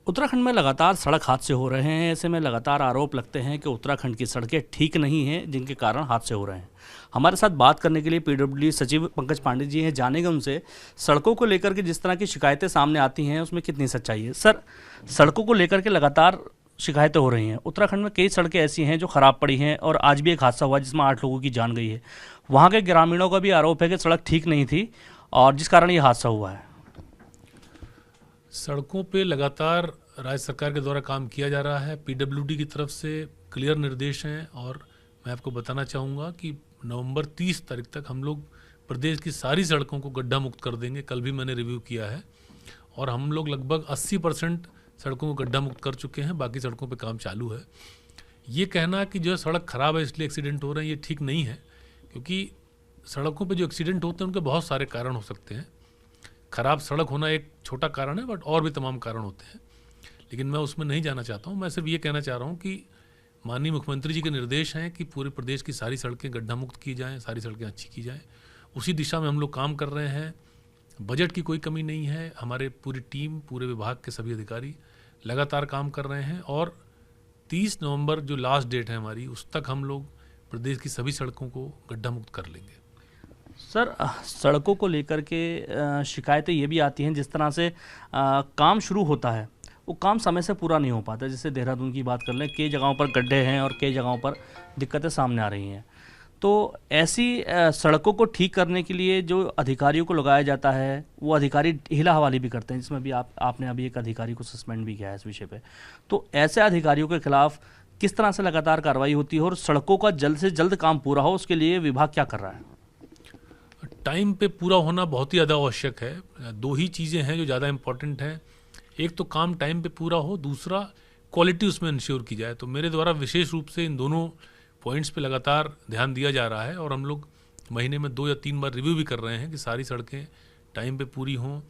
उत्तराखंड में लगातार सड़क हादसे हो रहे हैं। ऐसे में लगातार आरोप लगते हैं कि उत्तराखंड की सड़कें ठीक नहीं हैं, जिनके कारण हादसे हो रहे हैं। हमारे साथ बात करने के लिए पीडब्ल्यूडी सचिव पंकज पांडे जी हैं। जानेंगे उनसे सड़कों को लेकर के जिस तरह की शिकायतें सामने आती हैं उसमें कितनी सच्चाई है। सर, सड़कों को लेकर के लगातार शिकायतें हो रही हैं। उत्तराखंड में कई सड़कें ऐसी हैं जो खराब पड़ी हैं और आज भी एक हादसा हुआ जिसमें 8 लोगों की जान गई है। वहाँ के ग्रामीणों का भी आरोप है कि सड़क ठीक नहीं थी और जिस कारण ये हादसा हुआ है। सड़कों पे लगातार राज्य सरकार के द्वारा काम किया जा रहा है। पीडब्ल्यूडी की तरफ से क्लियर निर्देश हैं और मैं आपको बताना चाहूँगा कि नवंबर 30 तारीख तक हम लोग प्रदेश की सारी सड़कों को गड्ढा मुक्त कर देंगे। कल भी मैंने रिव्यू किया है और हम लोग लगभग 80% सड़कों को गड्ढा मुक्त कर चुके हैं। बाकी सड़कों पे काम चालू है। ये कहना कि जो सड़क ख़राब है इसलिए एक्सीडेंट हो रहे हैं, ये ठीक नहीं है, क्योंकि सड़कों पे जो एक्सीडेंट होते हैं उनके बहुत सारे कारण हो सकते हैं। ख़राब सड़क होना एक छोटा कारण है, बट और भी तमाम कारण होते हैं, लेकिन मैं उसमें नहीं जाना चाहता हूँ। मैं सिर्फ ये कहना चाह रहा हूँ कि माननीय मुख्यमंत्री जी के निर्देश हैं कि पूरे प्रदेश की सारी सड़कें गड्ढा मुक्त की जाएँ, सारी सड़कें अच्छी की जाएँ। उसी दिशा में हम लोग काम कर रहे हैं। बजट की कोई कमी नहीं है। हमारे पूरी टीम, पूरे विभाग के सभी अधिकारी लगातार काम कर रहे हैं और 30 नवंबर जो लास्ट डेट है हमारी, उस तक हम लोग प्रदेश की सभी सड़कों को गड्ढा मुक्त कर लेंगे। सर, सड़कों को लेकर के शिकायतें ये भी आती हैं जिस तरह से काम शुरू होता है वो काम समय से पूरा नहीं हो पाता। जैसे देहरादून की बात कर लें, कई जगहों पर गड्ढे हैं और कई जगहों पर दिक्कतें सामने आ रही हैं। तो ऐसी सड़कों को ठीक करने के लिए जो अधिकारियों को लगाया जाता है वो अधिकारी हीला हवाली भी करते हैं, जिसमें भी आपने अभी एक अधिकारी को सस्पेंड भी किया है इस विषय पे। तो ऐसे अधिकारियों के खिलाफ किस तरह से लगातार कार्रवाई होती है और सड़कों का जल्द से जल्द काम पूरा हो उसके लिए विभाग क्या कर रहा है? टाइम पे पूरा होना बहुत ही ज़्यादा आवश्यक है। दो ही चीज़ें हैं जो ज़्यादा इम्पॉर्टेंट हैं। एक तो काम टाइम पे पूरा हो, दूसरा क्वालिटी उसमें इंश्योर की जाए। तो मेरे द्वारा विशेष रूप से इन दोनों पॉइंट्स पे लगातार ध्यान दिया जा रहा है और हम लोग महीने में 2 या 3 बार रिव्यू भी कर रहे हैं कि सारी सड़कें टाइम पे पूरी हों,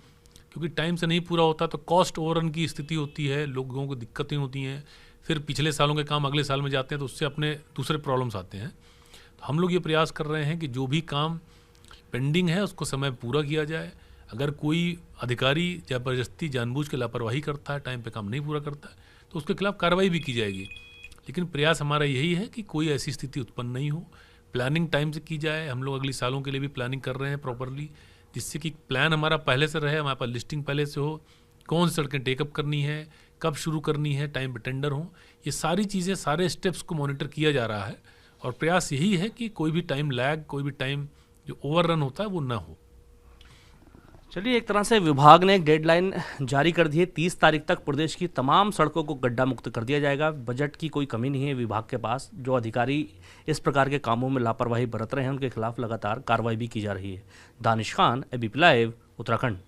क्योंकि टाइम से नहीं पूरा होता तो कॉस्ट ओवररन की स्थिति होती है, लोगों को दिक्कतें होती हैं, फिर पिछले सालों के काम अगले साल में जाते हैं तो उससे अपने दूसरे प्रॉब्लम्स आते हैं। तो हम लोग ये प्रयास कर रहे हैं कि जो भी काम पेंडिंग है उसको समय पूरा किया जाए। अगर कोई अधिकारी जबरदस्ती जानबूझ के लापरवाही करता है, टाइम पे काम नहीं पूरा करता है, तो उसके खिलाफ कार्रवाई भी की जाएगी। लेकिन प्रयास हमारा यही है कि कोई ऐसी स्थिति उत्पन्न नहीं हो। प्लानिंग टाइम से की जाए। हम लोग अगली सालों के लिए भी प्लानिंग कर रहे हैं प्रॉपरली, जिससे कि प्लान हमारा पहले से रहे, हमारे पास लिस्टिंग पहले से हो, कौन सी सड़कें टेकअप करनी है, कब शुरू करनी है, टाइम पे टेंडर हो। ये सारी चीज़ें, सारे स्टेप्स को मॉनिटर किया जा रहा है और प्रयास यही है कि कोई भी टाइम लैग, कोई भी टाइम जो ओवररन होता है वो ना हो। चलिए, एक तरह से विभाग ने एक डेडलाइन जारी कर दी है। 30 तारीख तक प्रदेश की तमाम सड़कों को गड्ढा मुक्त कर दिया जाएगा। बजट की कोई कमी नहीं है विभाग के पास। जो अधिकारी इस प्रकार के कामों में लापरवाही बरत रहे हैं उनके खिलाफ लगातार कार्रवाई भी की जा रही है। Danish Khan, ABP live, Uttarakhand.